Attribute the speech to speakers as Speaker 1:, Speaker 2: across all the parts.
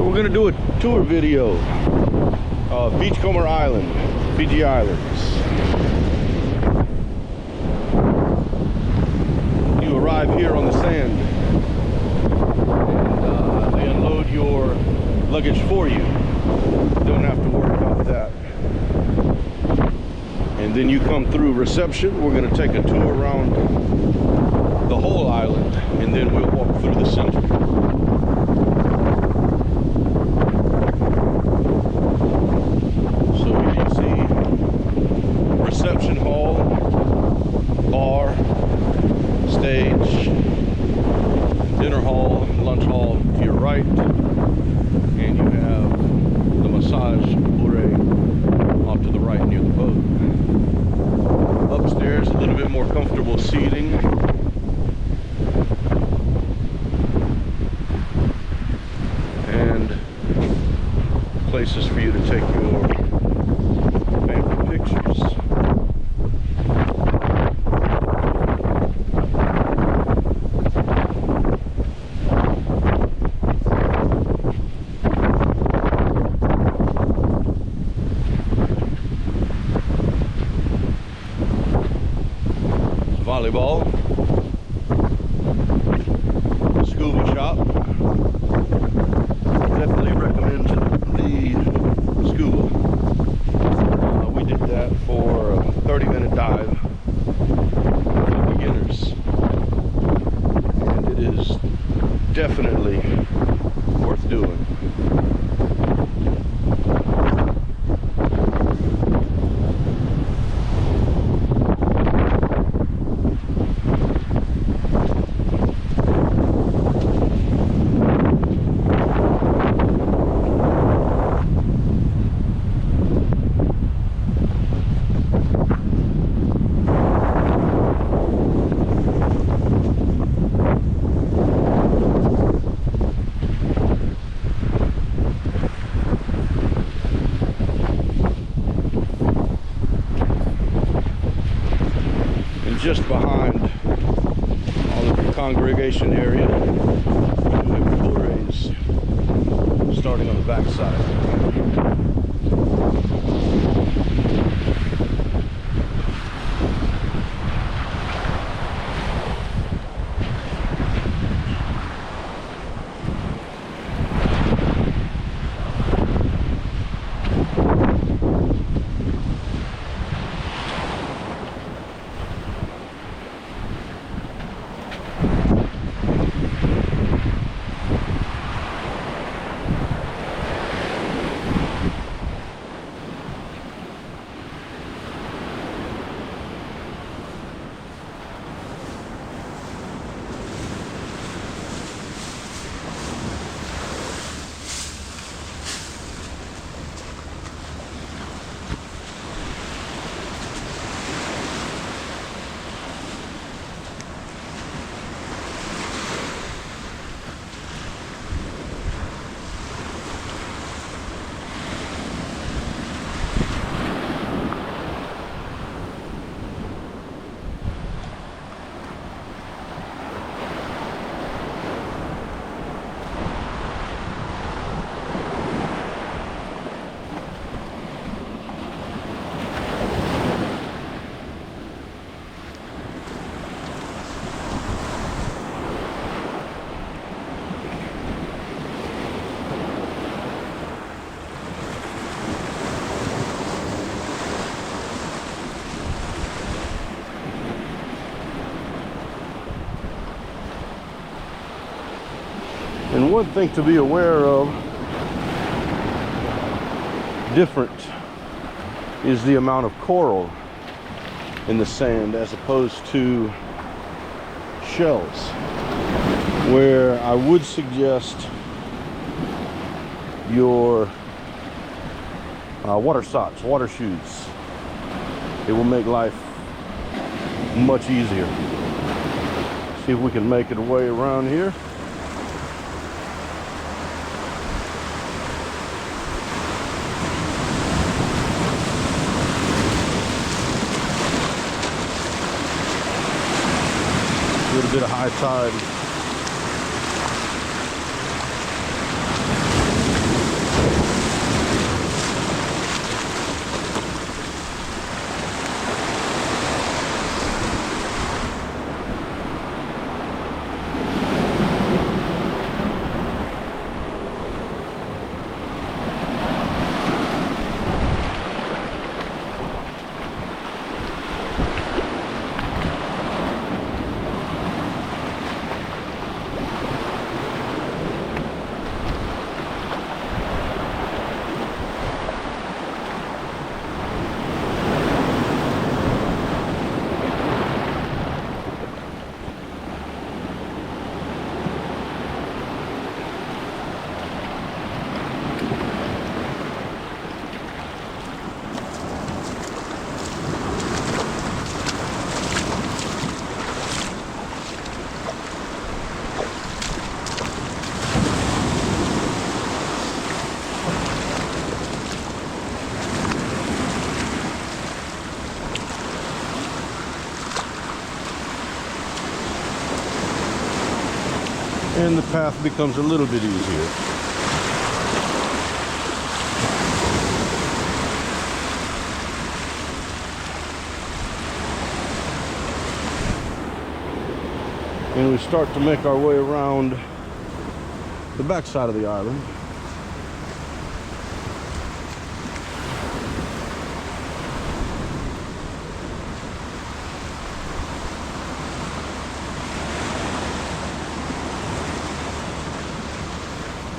Speaker 1: we're gonna do a tour video of Beachcomber Island, Fiji Islands. You arrive here on the sand, and they unload your luggage for you. Don't have to worry about that. And then you come through reception. We're gonna take a tour around the whole island, and then we'll walk through the center. So here you see reception hall, bar, stage, dinner hall, lunch hall to your right, and you have the massage Bure off to the right near the boat. Upstairs, a little bit more comfortable seating. And places for you to take your family pictures. Volleyball, scuba shop. Definitely recommend the scuba. We did that for a 30-minute dive for beginners, and it is definitely worth doing. Just behind all of the congregation area, we have Bure's starting on the back side. And one thing to be aware of, different, is the amount of coral in the sand as opposed to shells, where I would suggest your water socks, water shoes. It will make life much easier. See if we can make it a way around here. A little bit of high tide. and the path becomes a little bit easier. And we start to make our way around the back side of the island.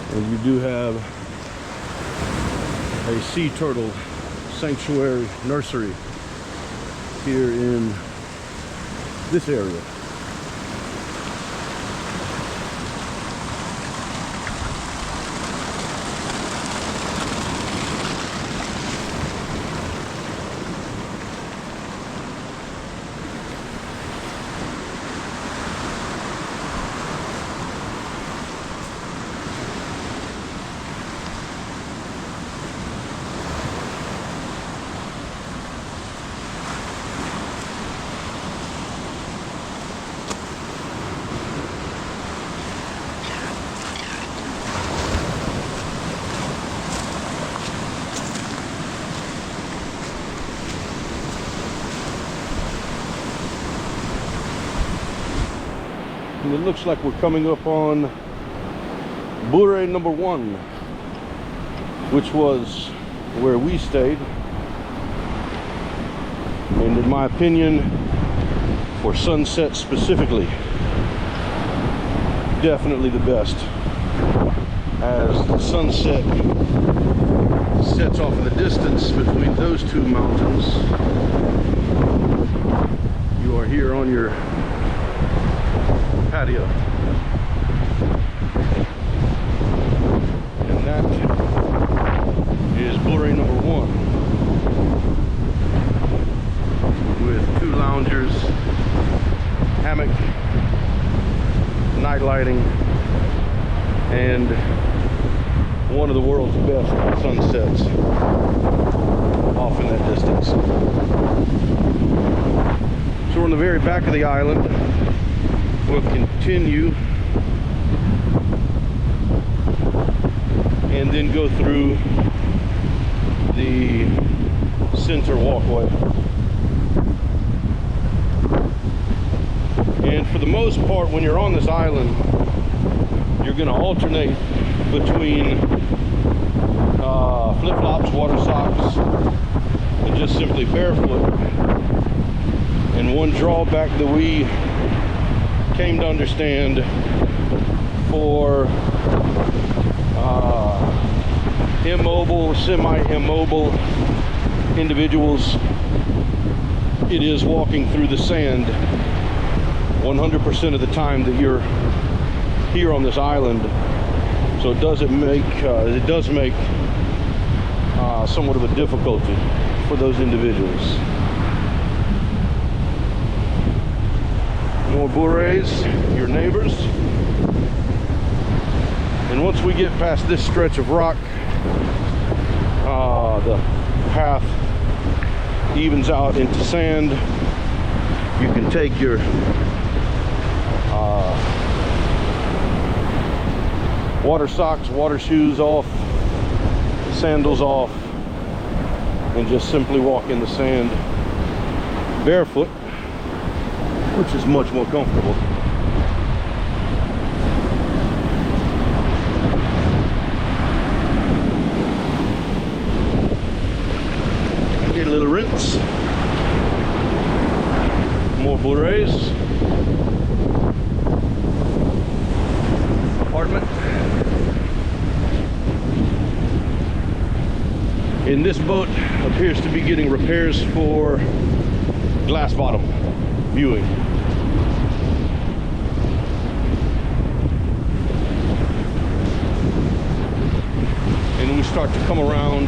Speaker 1: And you do have a sea turtle sanctuary nursery here in this area. And it looks like we're coming up on Bure number 1, which was where we stayed. And in my opinion, for sunset specifically, definitely the best. As the sunset sets off in the distance between those two mountains, you are here on your patio. And that is Bure number 1, with 2 loungers, hammock, night lighting, and one of the world's best sunsets off in that distance. So we're on the very back of the island. We'll continue and then go through the center walkway. And for the most part, when you're on this island, you're going to alternate between flip-flops, water socks, and just simply barefoot. And one drawback that we came to understand for immobile, semi-immobile individuals, it is walking through the sand 100% of the time that you're here on this island. So it does make somewhat of a difficulty for those individuals. More Bures, your neighbors. And once we get past this stretch of rock, the path evens out into sand. You can take your water socks, water shoes off, sandals off, and just simply walk in the sand barefoot, which is much more comfortable. Get a little rinse. More Bures. Apartment. And this boat appears to be getting repairs for glass bottom viewing. And we start to come around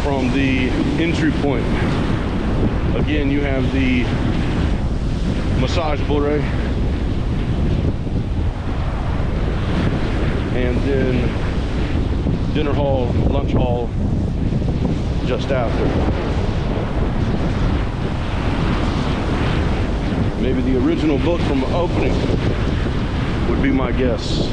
Speaker 1: from the entry point. Again, you have the massage Bure, and then dinner hall, lunch hall just after. Maybe the original boat from the opening would be my guess.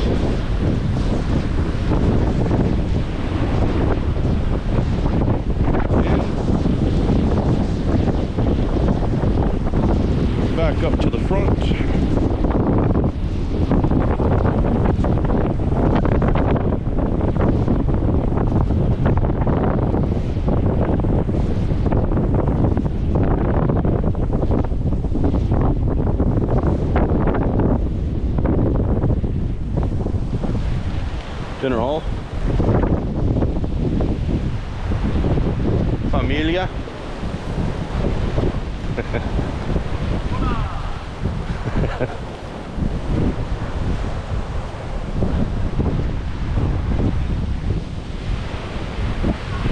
Speaker 1: And back up to the front. Dinner hall. Familia.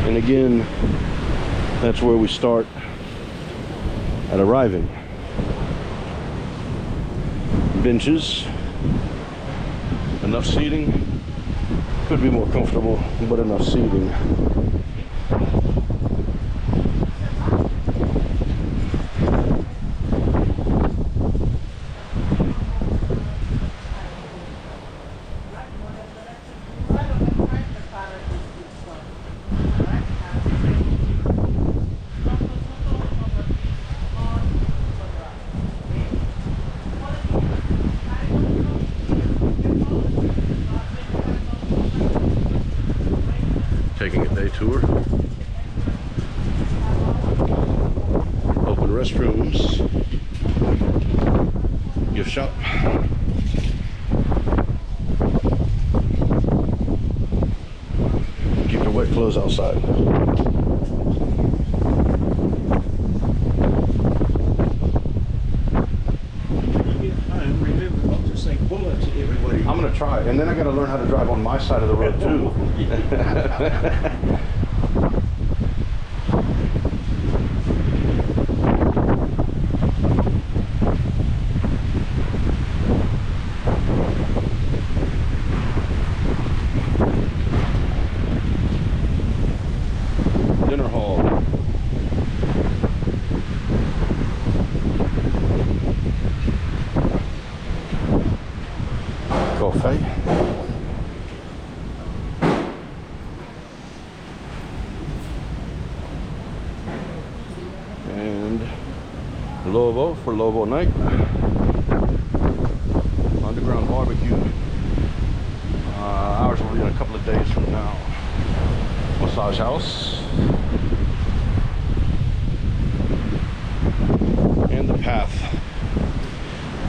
Speaker 1: And again, that's where we start at arriving. Benches, enough seating. Could be more comfortable, but enough seating. Taking a day tour. Open restrooms. Gift shop. Keep your wet clothes outside. I'm gonna try, and then I gotta learn how to drive on my side of the road too. Dinner hall. Coffee. And Lobo for Lobo night. Underground barbecue. Ours will be in a couple of days from now. Massage house. And the path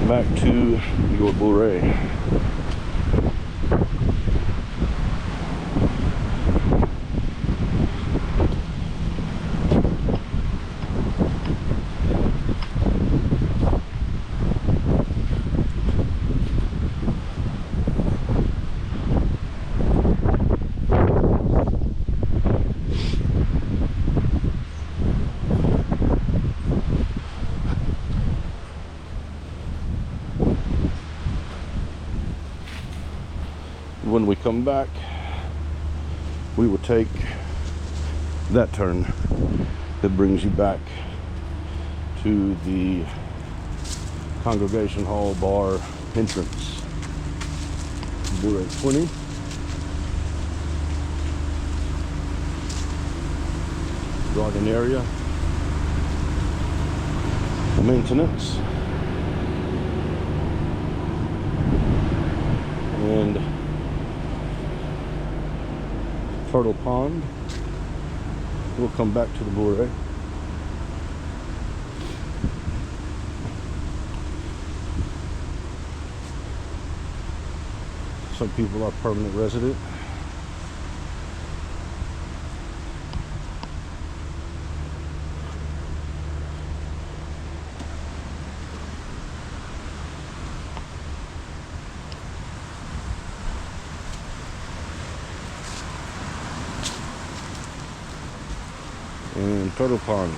Speaker 1: back to your Bure. When we come back, we will take that turn that brings you back to the congregation hall bar entrance. Bure 20. Garden area. Maintenance. And Turtle Pond. We'll come back to the Bure. Some people are permanent resident. And Turtle Pond.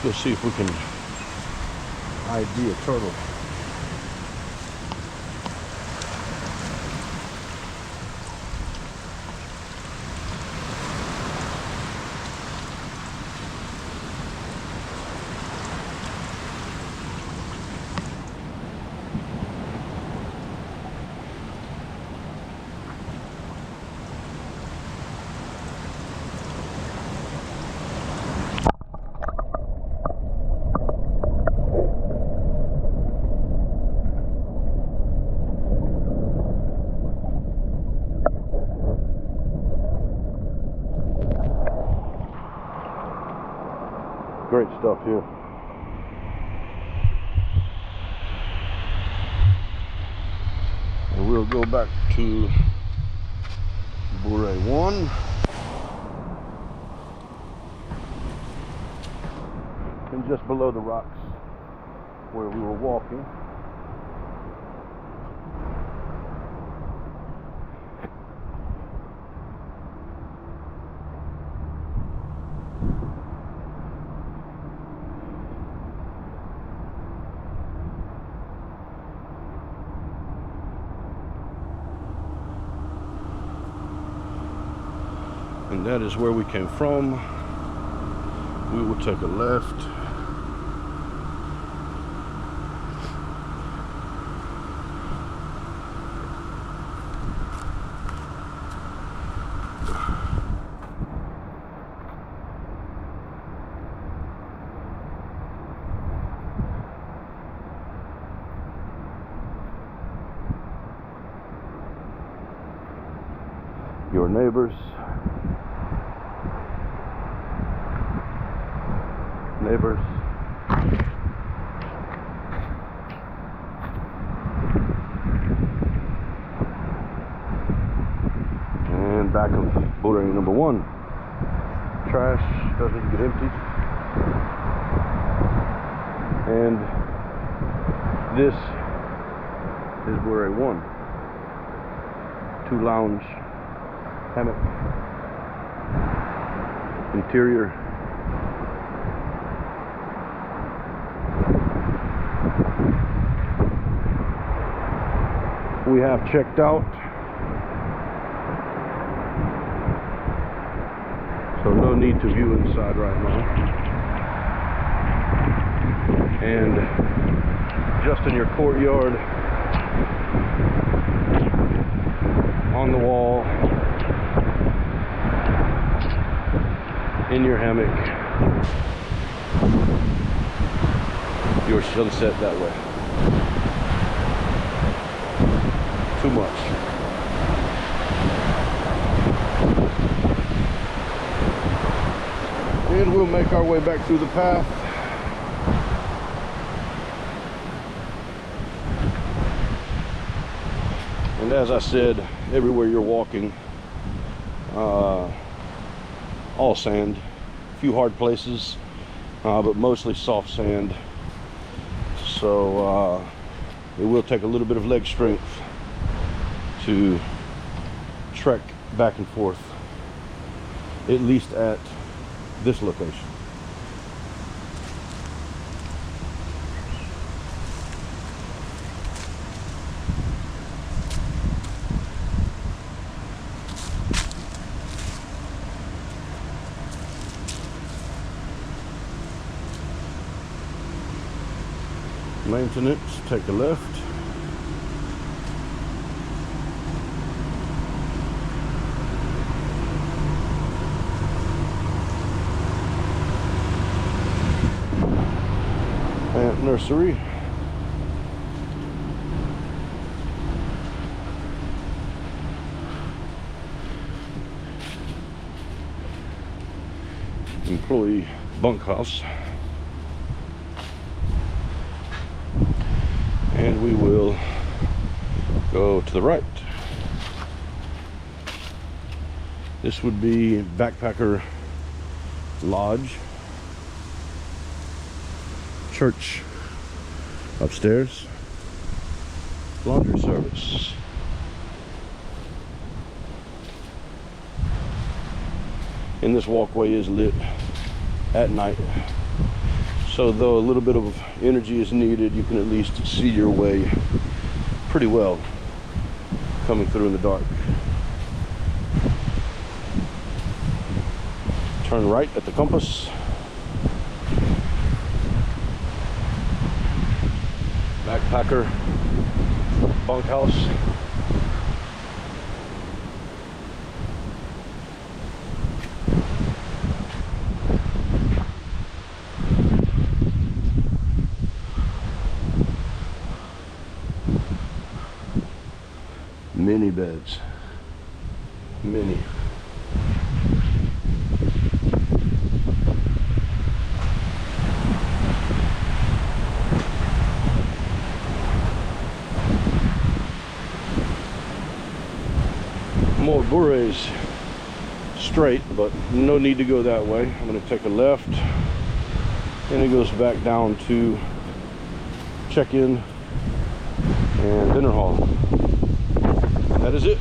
Speaker 1: Let's see if we can ID a turtle. Great stuff here. And we'll go back to Bure 1. And just below the rocks where we were walking, and that is where we came from. We will take a left. Your neighbors. And back of Bure number 1. Trash doesn't get emptied. And this is Bure 1. 2 lounge hammock interior. We have checked out, so no need to view inside right now. And just in your courtyard, on the wall, in your hammock, your sunset that way. Too much. And we'll make our way back through the path. And as I said, everywhere you're walking, all sand, a few hard places, but mostly soft sand. So it will take a little bit of leg strength to trek back and forth, at least at this location. Maintenance, take a left. Ant nursery. Employee bunkhouse. And we will go to the right. This would be backpacker lodge. Church upstairs. Laundry service. And this walkway is lit at night. So though a little bit of energy is needed, you can at least see your way pretty well coming through in the dark. Turn right at the compass. Backpacker bunkhouse. Mini beds. Mini. More Bure's straight, but no need to go that way. I'm going to take a left, and it goes back down to check-in and dinner hall. That is it.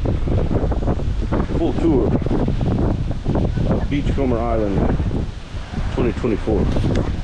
Speaker 1: Full tour of Beachcomber Island 2024.